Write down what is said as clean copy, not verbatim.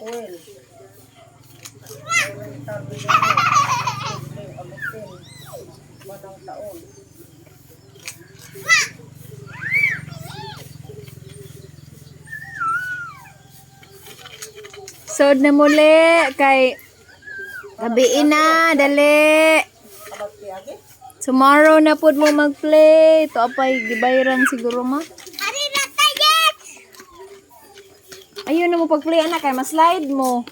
Oil. Oriental Bidero. Abutin. Manang taon. Sod na muli kay gabiin na, dali. Abagpiyagi. Tomorrow na pud mo mag-play. To apay gibayran siguro ma. Ayun na mo pag-play anak kay ma-slide mo.